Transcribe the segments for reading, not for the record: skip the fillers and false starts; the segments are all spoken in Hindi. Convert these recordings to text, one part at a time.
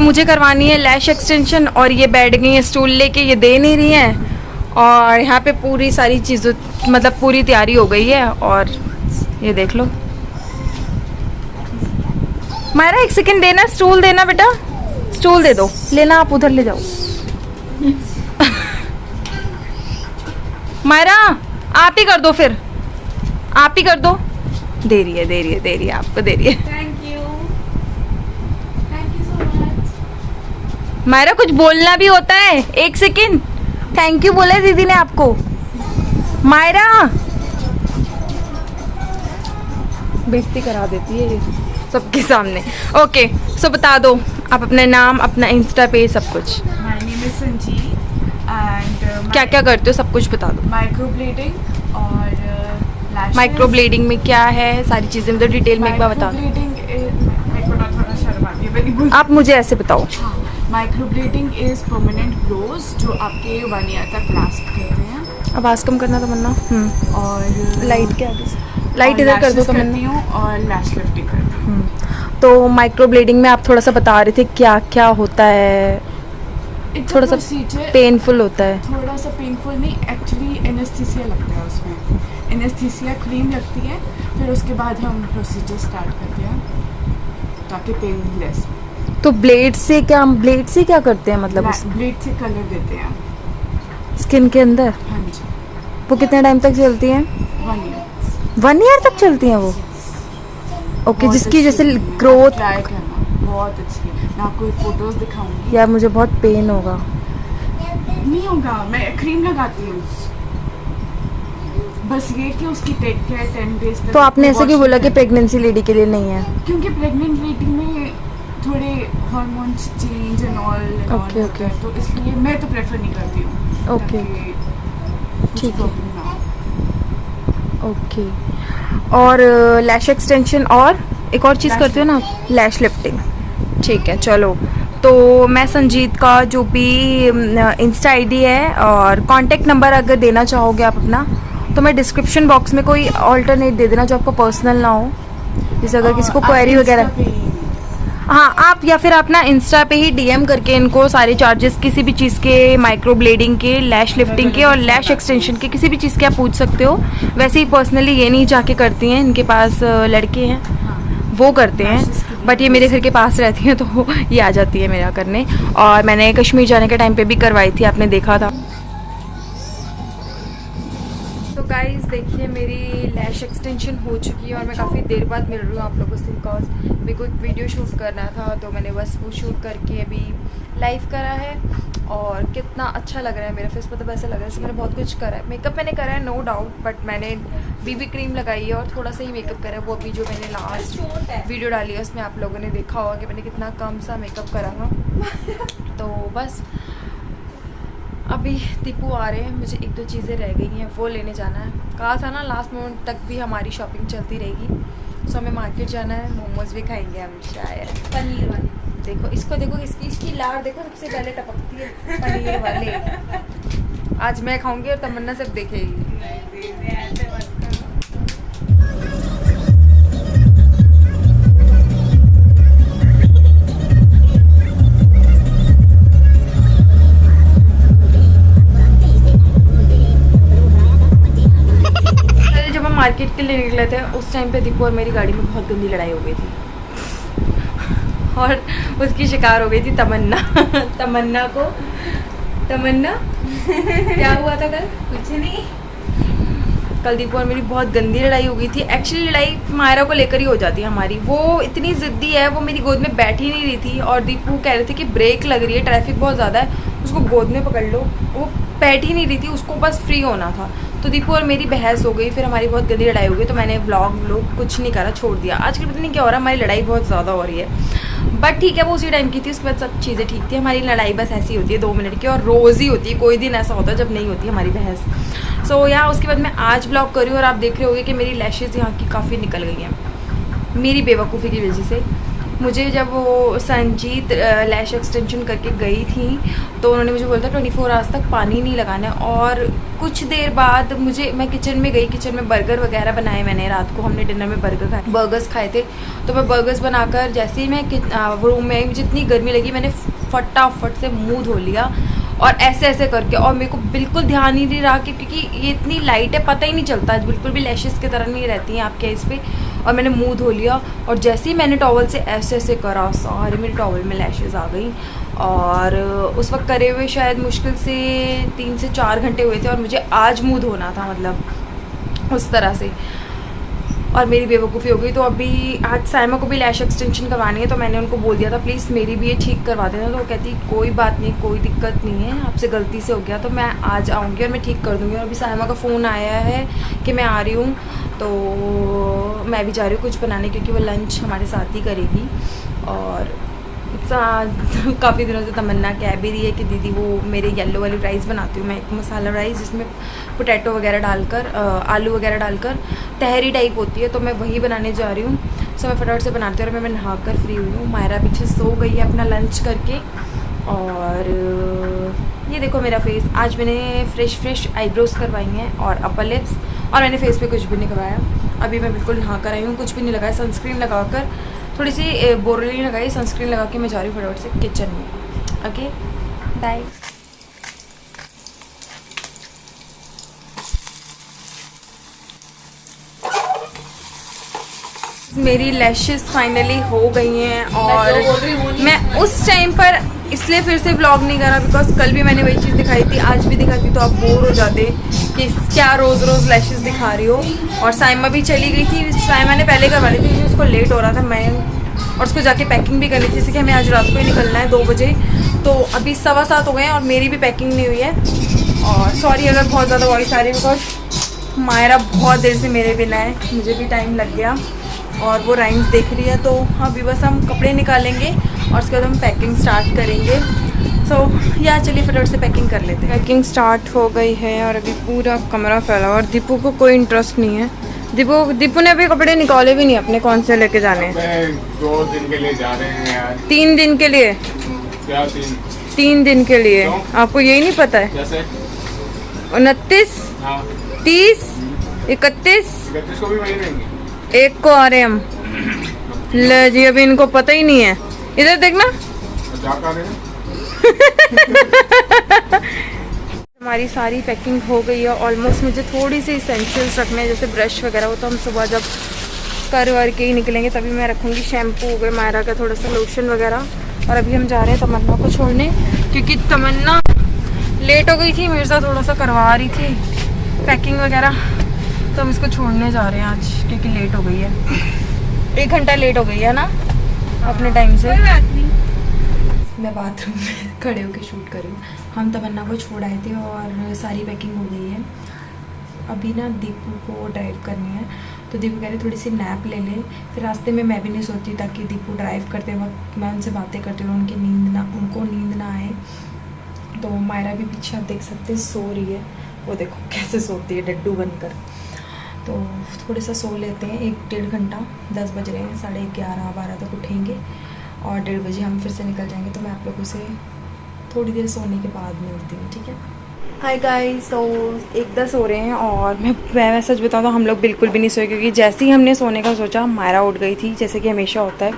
मुझे करवानी है लैश एक्सटेंशन और ये बैठ गई है स्टूल लेके, ये दे नहीं रही हैं। और यहाँ पे पूरी सारी चीज़ों मतलब पूरी तैयारी हो गई है और ये देख लो। मायरा एक सेकंड देना, स्टूल देना बेटा, स्टूल दे दो, लेना आप उधर ले जाओ। मायरा आप ही कर दो, फिर आप ही कर दो। दे रही है दे रही है दे रही है, आपको दे रही है। Thank you so much. Myra कुछ बोलना भी होता है, एक सेकंड। थैंक यू बोला है दीदी ने आपको। मायरा बेइज्जती करा देती है ये सबके सामने। ओके सो बता दो आप अपना नाम, अपना इंस्टा पेज, सब कुछ। My name is Sanjeev and क्या क्या करते हो सब कुछ बता दो। माइक्रोब्लेडिंग और lashes। माइक्रोब्लेडिंग में क्या है सारी चीज़ें मतलब डिटेल में एक बार बता दो। माइक्रोब्लेडिंग मेरे को ना थोड़ा शर्म आती है, वेरी गुड। आप मुझे ऐसे बताओ। माइक्रोब्लेडिंग इज परमानेंट ग्रोज जो आपके 1 ईयर तक लास्ट करते हैं। आवाज़ कम करना तमन्ना। और लाइट के आगे से, लाइट इधर कर दो करती तमन्ना। हूँ और लैश लिफ्टिंग करती हूँ। तो माइक्रोब्लेडिंग में आप थोड़ा सा बता रहे थे क्या क्या होता है। It's a थोड़ा सा procedure, पेनफुल होता है। थोड़ा सा पेनफुल नहीं, एक्चुअली एनेस्थीसिया लगता है उसमें। एनेस्थीसिया क्रीम लगती है, फिर उसके बाद हम प्रोसीजर स्टार्ट करते हैं ताकि पेन लेस। तो ब्लेड से क्या करते हैं मतलब ब्लेड से कलर देते हैं। स्किन के अंदर? हाँ जी। वो कितने टाइम तक चलती हैं? 1 ईयर। 1 ईयर तक चलती हैं वो? ओके, बहुत जिसकी अच्छी जैसे क्रीम है, ग्रोथ। आप ट्राई करना, बहुत अच्छी है। मैं आपको फोटोज दिखाऊंगी। यार मुझे बहुत पेन होगा। नहीं होगा, मैं क्रीम लगाती हूँ, बस ये कि उसकी टेक केयर 10 डेज तक। तो आपने ऐसे क्यों बोला कि washing प्रेगनेंसी लेडी के लिए नहीं है? करना। क्योंकि प्रेग्नेंट लेडी में थोड़े hormones change and all Okay, okay. तो इसलिए मैं तो प्रेफर नहीं करती हूँ। Okay. ताकि ठीक है। प्रॉब्लम ना हो। ओके। और लैश एक्सटेंशन और एक और चीज़ Lash करते हो ना, लैश लिफ्टिंग। ठीक है चलो। तो मैं संजीत का जो भी इंस्टा आईडी है और कांटेक्ट नंबर अगर देना चाहोगे आप अपना, तो मैं डिस्क्रिप्शन बॉक्स में कोई ऑल्टरनेट दे देना जो आपको पर्सनल ना हो, जैसे अगर किसी को आप क्वेरी Insta वगैरह। पे ही- हाँ आप या फिर आप ना इंस्टा पे ही डीएम करके इनको सारे चार्जेस किसी भी चीज़ के, माइक्रोब्लेडिंग के, लैश लिफ्टिंग के और लैश एक्सटेंशन के, किसी भी चीज़ के आप पूछ सकते हो। वैसे ही पर्सनली ये नहीं जाके करती हैं, इनके पास लड़के हैं वो करते हैं, बट ये मेरे घर के पास रहती हैं तो ये आ जाती है मेरा करने। और मैंने कश्मीर जाने के टाइम पे भी करवाई थी, आपने देखा था। तो गाइस देखिए मेरी लैश एक्सटेंशन हो चुकी है और मैं काफ़ी देर बाद मिल रही हूँ आप लोगों से, बिकॉज मेरे को एक वीडियो शूट करना था तो मैंने बस वो शूट करके अभी लाइव करा है। और कितना अच्छा लग रहा है मेरा फेस, मतलब ऐसा लग रहा है जैसे मैंने बहुत कुछ करा है। मेकअप मैंने करा है नो डाउट, बट मैंने बीबी क्रीम लगाई है और थोड़ा सा ही मेकअप करा है। वो अभी जो मैंने लास्ट वीडियो डाली है उसमें आप लोगों ने देखा होगा कि मैंने कितना कम सा मेकअप करा था। तो बस अभी दीपू आ रहे हैं, मुझे 1-2 चीज़ें रह गई हैं वो लेने जाना है। कहा था ना लास्ट मोमेंट तक भी हमारी शॉपिंग चलती रहेगी। सो हमें मार्केट जाना है, मोमोज भी खाएंगे हम शायद, पनीर वाले। देखो इसको, देखो इसकी लार देखो, सबसे पहले टपकती है पनीर वाले। आज मैं खाऊंगी और तमन्ना सब देखेगी। जब हम मार्केट के लिए निकले थे उस टाइम पे दीपू और मेरी गाड़ी में बहुत गंदी लड़ाई हो गई थी और उसकी शिकार हो गई थी तमन्ना। तमन्ना क्या हुआ था कल? कुछ नहीं, कल दीपू और मेरी बहुत गंदी लड़ाई हो गई थी। एक्चुअली लड़ाई मायरा को लेकर ही हो जाती है हमारी। वो इतनी ज़िद्दी है, वो मेरी गोद में बैठ ही नहीं रही थी और दीपू कह रहे थे कि ब्रेक लग रही है, ट्रैफिक बहुत ज़्यादा है, उसको गोद में पकड़ लो। वो बैठ ही नहीं रही थी, उसको बस फ्री होना था। तो दीपू और मेरी बहस हो गई, फिर हमारी बहुत गंदी लड़ाई हो गई। तो मैंने व्लॉग कुछ नहीं करा, छोड़ दिया। आजकल पता नहीं क्या हो रहा है, हमारी लड़ाई बहुत ज़्यादा हो रही है, बट ठीक है वो उसी टाइम की थी, उसके बाद सब चीज़ें ठीक थी। हमारी लड़ाई बस ऐसी होती है 2 मिनट की, और रोज़ ही होती है, कोई दिन ऐसा होता है जब नहीं होती हमारी बहस। सो या उसके बाद मैं आज व्लॉग कर रही हूँ और आप देख रहे होगे कि मेरी लैशेज़ यहाँ की काफ़ी निकल गई हैं मेरी बेवकूफ़ी की वजह से। मुझे जब वो संजीत लैश एक्सटेंशन करके गई थी तो उन्होंने मुझे बोला था 24 आवर्स तक पानी नहीं लगाना है। और कुछ देर बाद मैं किचन में गई, किचन में बर्गर वगैरह बनाए मैंने। रात को हमने डिनर में बर्गर्स खाए थे। तो मैं बर्गर्स बनाकर जैसे ही मैं रूम में आई, मुझे इतनी गर्मी लगी, मैंने फटाफट से मुँह धो लिया और ऐसे करके। और मेरे को बिल्कुल ध्यान ही नहीं रहा क्योंकि ये इतनी लाइट है, पता ही नहीं चलता, बिल्कुल भी लैशेस की तरह नहीं रहती हैं आपके इस पे। और मैंने मुंह धो लिया और जैसे ही मैंने टॉवल से ऐसे करा, सारे मेरे टॉवल में लैशेस आ गई। और उस वक्त करे हुए शायद मुश्किल से 3 से 4 घंटे हुए थे और मुझे आज मुँह धोना था, मतलब उस तरह से। और मेरी बेवकूफ़ी हो गई। तो अभी आज साइमा को भी लैश एक्सटेंशन करवानी है, तो मैंने उनको बोल दिया था प्लीज़ मेरी भी ये ठीक करवा देना। तो वो कहती कोई बात नहीं, कोई दिक्कत नहीं है, आपसे गलती से हो गया, तो मैं आज आऊँगी और मैं ठीक कर दूँगी। और अभी साइमा का फ़ोन आया है कि मैं आ रही हूँ, तो मैं भी जा रही हूँ कुछ बनाने, क्योंकि वो लंच हमारे साथ ही करेगी। और काफ़ी दिनों से तमन्ना कह भी रही है कि दीदी वो मेरे येलो वाली राइस बनाती हूँ मैं, एक मसाला राइस जिसमें पोटैटो वगैरह डालकर, आलू वगैरह डालकर तहरी टाइप होती है, तो मैं वही बनाने जा रही हूँ। सो मैं फटाफट से बनाती हूँ और मैं नहा कर फ्री हुई हूँ। मायरा पीछे सो गई है अपना लंच करके। और ये देखो मेरा फेस, आज मैंने फ्रेश आईब्रोज करवाई हैं और अपर लिप्स, और मैंने फेस पे कुछ भी नहीं करवाया। अभी मैं बिल्कुल नहा कर आई हूँ, कुछ भी नहीं लगाया, सनस्क्रीन लगाकर, थोड़ी सी बोरोलिन लगाई, सनस्क्रीन लगा के मैं जा रही हूँ फटाफट से किचन में। Okay bye. मेरी लैशेस फाइनली हो गई हैं और मैं उस टाइम पर इसलिए फिर से व्लॉग नहीं करा बिकॉज कल भी मैंने वही चीज़ दिखाई थी, आज भी दिखाती तो आप बोर हो जाते कि क्या रोज़ लैशेस दिखा रही हो। और साइमा भी चली गई थी, साइमा ने पहले करवा ली थी क्योंकि उसको लेट हो रहा था, मैं और उसको जाके पैकिंग भी करनी थी, जैसे कि हमें आज रात को ही निकलना है 2 बजे। तो अभी 7:15 हो गए हैं और मेरी भी पैकिंग नहीं हुई है। और सॉरी अगर बहुत ज़्यादा वॉइस आ रही है बिकॉज मायरा बहुत देर से मेरे बिना है, मुझे भी टाइम लग गया और वो राइम्स देख रही है। तो अभी बस हम कपड़े निकालेंगे और उसके बाद हम पैकिंग स्टार्ट करेंगे। सो या चलिए फटाफट से पैकिंग कर लेते हैं। पैकिंग स्टार्ट हो गई है और अभी पूरा कमरा फैला और दीपू को कोई इंटरेस्ट नहीं है। दीपू ने अभी कपड़े निकाले भी नहीं अपने, कौन से लेके जाने हैं? 2 दिन के लिए जा रहे हैं यार। 3 दिन के लिए? क्या 3 दिन के लिए? आपको यही नहीं पता है? जैसे 29, 30, 31 को भी वही रहेंगे। 1 को आ रहे हम। ले जी अभी इनको पता ही नहीं है। इधर देखना हमारी सारी पैकिंग हो गई है ऑलमोस्ट। मुझे थोड़ी सी इसेंशियल्स रखने हैं जैसे ब्रश वगैरह, वो तो हम सुबह जब कर वर के ही निकलेंगे तभी मैं रखूँगी। शैम्पू वगैरह, मायरा का थोड़ा सा लोशन वगैरह। और अभी हम जा रहे हैं तमन्ना को छोड़ने क्योंकि तमन्ना लेट हो गई थी, मेरे साथ थोड़ा सा करवा रही थी पैकिंग वगैरह, तो हम इसको छोड़ने जा रहे हैं आज क्योंकि लेट हो गई है। 1 घंटा लेट हो गई है ना अपने टाइम से। मैं बाथरूम में खड़े होकर शूट कर रही हूँ। हम तमन्ना को छोड़ आए थे और सारी पैकिंग हो गई है। अभी ना दीपू को ड्राइव करनी है, तो दीपू कह रहे थोड़ी सी नैप ले ले। फिर रास्ते में मैं भी नहीं सोती ताकि दीपू ड्राइव करते वक्त मैं उनसे बातें करती हूँ, उनको नींद ना आए। तो मायरा भी पीछे आप देख सकते हैं सो रही है, वो देखो कैसे सोती है डड्डू बनकर। तो थोड़ा सा सो लेते हैं 1-1.5 घंटा। 10 बज रहे हैं, 11:30-12 तक उठेंगे और 1:30 बजे हम फिर से निकल जाएंगे। तो मैं आप लोगों से थोड़ी देर सोने के बाद मिलती हूँ, ठीक है? हाय गाइस, तो 1:10 सो रहे हैं और मैं सच बताऊँ तो हम लोग बिल्कुल भी नहीं सोए क्योंकि जैसे ही हमने सोने का सोचा मायरा उठ गई थी, जैसे कि हमेशा होता है।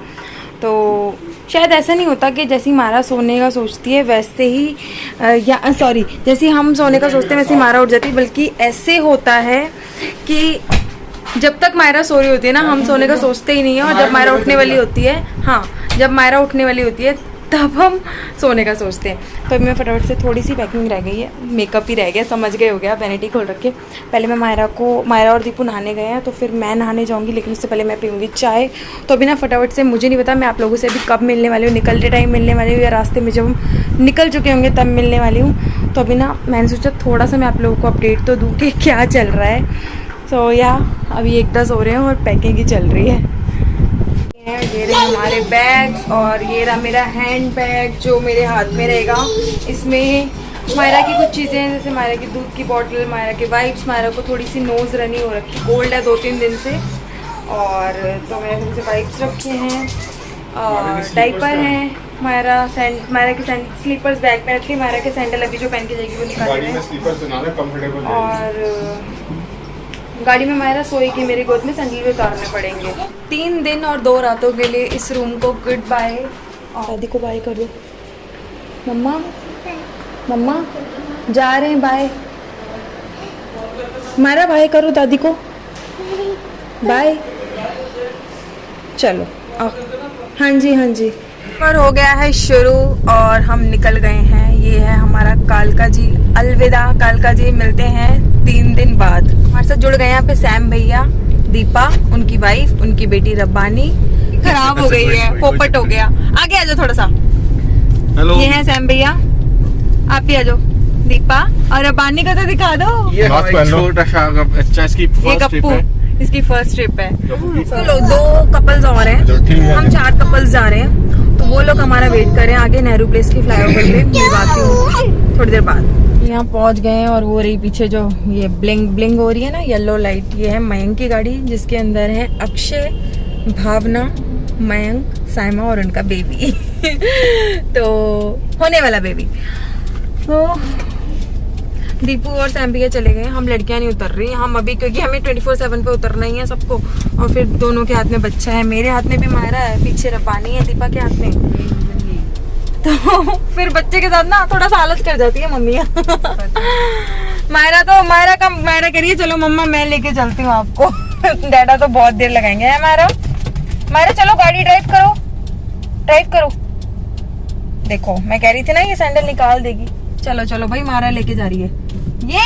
तो शायद ऐसा नहीं होता कि जैसी मायरा सोने का सोचती है वैसे ही जैसे हम सोने का सोचते हैं वैसे ही मायरा उठ जाती है, बल्कि ऐसे होता है कि जब तक मायरा सो रही होती है ना हम सोने का सोचते ही नहीं है, और जब मायरा उठने वाली होती है, हाँ जब मायरा उठने वाली होती है तब हम सोने का सोचते हैं। तो अभी मैं फटाफट से थोड़ी सी पैकिंग रह गई है, मेकअप ही रह गया, समझ गए हो गया, वैनिटी खोल रखे। पहले मैं मायरा और दीपू नहाने गए हैं, तो फिर मैं नहाने जाऊंगी, लेकिन उससे पहले मैं पीऊँगी चाय। तो अभी ना फटाफट से, मुझे नहीं पता मैं आप लोगों से अभी कब मिलने वाली हूँ, निकलते टाइम मिलने वाली हूँ या रास्ते में जब हम निकल चुके होंगे तब मिलने वाली हूँ। तो अभी ना मैंने सोचा थोड़ा सा मैं आप लोगों को अपडेट तो दूँ कि क्या चल रहा है। तो अभी 1:10 हो रहे हैं और पैकिंग ही चल रही है। ये रहे हमारे बैग्स और ये रहा मेरा हैंड बैग जो मेरे हाथ में रहेगा। इसमें मायरा की कुछ चीज़ें हैं, जैसे मायरा की दूध की बॉटल, मायरा के वाइप्स, मायरा को थोड़ी सी नोज़ रनी हो रखी, कोल्ड है 2-3 दिन से, और तो मैंने थोड़े से वाइप्स रखे हैं। और डाइपर है, मायरा के स्लीपर्स बैग में रखी, मायरा के सैंडल अभी जो पहन के जाएगी वो निकाल गाड़ी में स्लीपर्स बनाना कंफर्टेबल है। और गाड़ी में मायरा सोएगी मेरी गोद में, सैंडल भी उतारने पड़ेंगे। 3 दिन और 2 रातों के लिए इस रूम को गुड बाय। और दादी को बाय कर दो। मम्मा मम्मा जा रहे हैं, बाय। मायरा बाय करो दादी को, बाय। चलो आओ। हाँ जी पर हो गया है शुरू और हम निकल गए हैं। ये है हमारा कालका झील। अलविदा कालका झील, मिलते हैं 3 दिन बाद। हमारे साथ जुड़ गए यहाँ पे सैम भैया, दीपा, उनकी वाइफ, उनकी बेटी रब्बानी। खराब हो गई है, पोपट हो गया। आगे आ जाओ थोड़ा सा। हेलो, ये है सैम भैया, आप भी आ जाओ। दीपा और रब्बानी को तो दिखा दो। ये छोटा सा अच्छा, इसकी ये गप्पू, इसकी फर्स्ट ट्रिप है। चलो 2 कपल्स और हैं, हम 4 कपल्स जा रहे हैं। तो वो लोग हमारा वेट कर रहे हैं आगे नेहरू प्लेस की फ्लाईओवर पे। मिलवाती हूँ थोड़ी देर बाद। यहाँ पहुँच गए हैं और वो रही पीछे जो ये ब्लिंग हो रही है ना, येलो लाइट, ये है मयंक की गाड़ी जिसके अंदर है अक्षय, भावना, मयंक, साइमा और उनका बेबी तो होने वाला बेबी। तो दीपू और सैम भैया चले गए, हम लड़कियां नहीं उतर रही हम अभी, क्योंकि हमें 24/7 पे उतरना ही है सबको। और फिर दोनों के हाथ में बच्चा है, मेरे हाथ में भी मायरा है, पीछे रब्बानी है दीपा के हाथ में। तो फिर बच्चे के साथ ना थोड़ा सा आलस कर जाती है मम्मियाँ मायरा करिए चलो मम्मा मैं लेके चलती हूँ आपको डैडा तो बहुत देर लगाएंगे। है मायरा चलो गाड़ी ड्राइव करो। देखो मैं कह रही थी ना ये सैंडल निकाल देगी। चलो चलो भाई, मारा लेके जा रही है। ये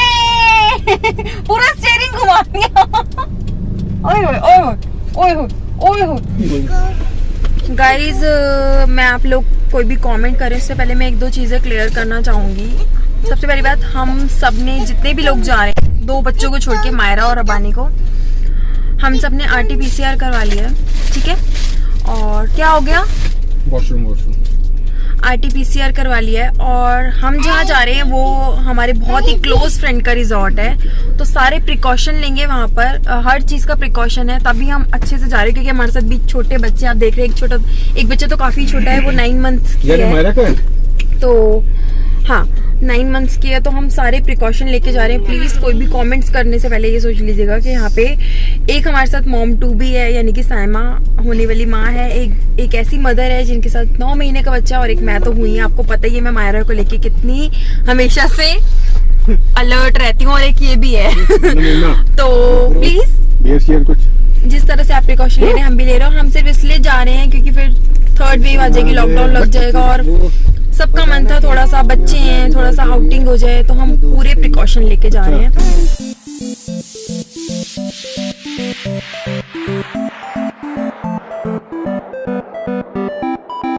पूरा स्टीयरिंग घुमा दिया। ओए गाइस, मैं आप लोग कोई भी कमेंट करें उससे पहले मैं 1-2 चीजें क्लियर करना चाहूंगी। सबसे पहली बात, हम सब ने जितने भी लोग जा रहे हैं, 2 बच्चों को छोड़ के, मायरा और रब्बानी को, हम सब ने RT-PCR करवा लिया है, ठीक है। और क्या हो गया, वॉशरूम RT-PCR करवा लिया है। और हम जहाँ जा रहे हैं वो हमारे बहुत ही क्लोज फ्रेंड का रिजॉर्ट है, तो सारे प्रिकॉशन लेंगे वहाँ पर, हर चीज का प्रिकॉशन है, तभी हम अच्छे से जा रहे हैं। क्योंकि हमारे साथ भी छोटे बच्चे, आप देख रहे हैं, एक बच्चा तो काफी छोटा है, वो 9 मंथ्स की है। तो हाँ 9 मंथ्स की है, तो हम सारे प्रिकॉशन लेके जा रहे हैं। प्लीज कोई भी कमेंट्स करने से पहले ये सोच लीजिएगा कि यहाँ पे एक हमारे साथ मॉम 2 भी है, यानी कि साइमा होने वाली माँ है, एक ऐसी मदर है जिनके साथ 9 महीने का बच्चा, और एक मैं तो हुई है। आपको पता ही है मैं मायरा को लेके कितनी हमेशा से अलर्ट रहती हूँ, और एक ये भी है तो प्लीज कुछ जिस तरह से आप प्रिकॉशन ले रहे हैं हम भी ले रहे हो। हम सिर्फ इसलिए जा रहे हैं क्योंकि फिर 3rd वेव आ जाएगी, लॉकडाउन लग जाएगा, और सबका मन था थोड़ा सा, बच्चे हैं, थोड़ा सा आउटिंग हो जाए, तो हम पूरे प्रिकॉशन लेके जा रहे हैं।